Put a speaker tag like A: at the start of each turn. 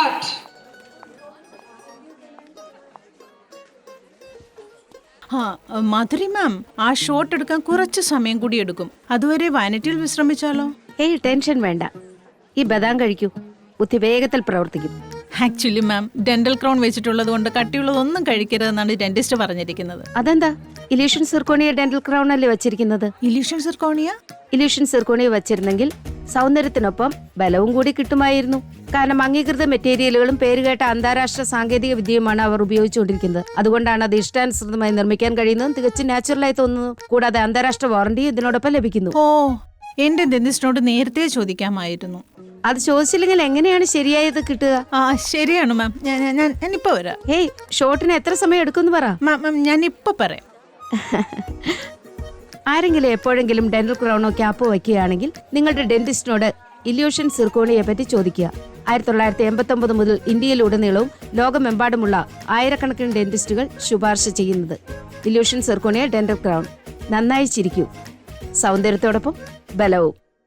A: Cut.
B: Madhuri മാം, ആ shot എടുക്കാൻ കുറച്ച് സമയം കൂടി എടുക്കും. അതുവരെ വാനിറ്റിയിൽ വിശ്രമിച്ചാലോ?
C: ടെൻഷൻ വേണ്ട. ഈ ബദാം കഴിക്കൂ, ബുദ്ധി വേഗത്തിൽ പ്രവർത്തിക്കും.
B: ആക്ച്വലി മാം, ഡെന്റൽ ക്രൗൺ വെച്ചിട്ടുള്ളത് കൊണ്ട് കട്ടിയുള്ളതൊന്നും കഴിക്കരുതെന്നാണ് ഡെന്റിസ്റ്റ് പറഞ്ഞിരിക്കുന്നത്.
C: അതെന്താ? ഇല്യൂഷൻ സിർക്കോണിയ ഡെന്റൽ ക്രൗൺ അല്ലേ വച്ചിരിക്കുന്നത്?
B: Illusion zirconia?
C: ഇല്യൂഷൻ സിർക്കോണിയ വച്ചിരുന്നെങ്കിൽ സൗന്ദര്യത്തിനൊപ്പം ബലവും കൂടി കിട്ടുമായിരുന്നു. കാരണം അംഗീകൃത മെറ്റീരിയലുകളും പേരുകേട്ട അന്താരാഷ്ട്ര സാങ്കേതിക വിദ്യയുമാണ് അവർ ഉപയോഗിച്ചുകൊണ്ടിരിക്കുന്നത്. അതുകൊണ്ടാണ് അത് ഇഷ്ടാനുസൃതമായി നിർമ്മിക്കാൻ കഴിയുന്നതും തികച്ചും നാച്ചുറലായി തോന്നുന്നു. കൂടാതെ അന്താരാഷ്ട്ര വാറണ്ടി ഇതിനോടൊപ്പം ലഭിക്കുന്നു.
B: ഓ, എന്റെ ഡെന്റിസ്റ്റിനോട് നേരത്തെ ചോദിക്കാമായിരുന്നു.
C: അത് ചോദിച്ചില്ലെങ്കിൽ എങ്ങനെയാണ് ശരിയായത് കിട്ടുക?
B: ശരിയാണ് മാം, ഞാനിപ്പോ വരാം.
C: ഷോട്ടിന് എത്ര സമയം എടുക്കുമെന്ന് പറ.
B: മാം, ഞാനിപ്പോ പറയാം.
C: ആരെങ്കിലും എപ്പോഴെങ്കിലും ഡെന്റൽ ക്രൗണോ ക്യാപ്പോ വയ്ക്കുകയാണെങ്കിൽ നിങ്ങളുടെ ഡെന്റിസ്റ്റിനോട് ഇല്യൂഷൻ സിർക്കോണിയെ പറ്റി ചോദിക്കുക. 1989 മുതൽ ഇന്ത്യയിലുടനീളവും ലോകമെമ്പാടുമുള്ള ആയിരക്കണക്കിന് ഡെന്റിസ്റ്റുകൾ ശുപാർശ ചെയ്യുന്നത് ഇല്യൂഷൻ സിർക്കോണിയ ഡെന്റൽ ക്രൗൺ. നന്നായി ചിരിക്കൂ, സൗന്ദര്യത്തോടൊപ്പം ബലവും.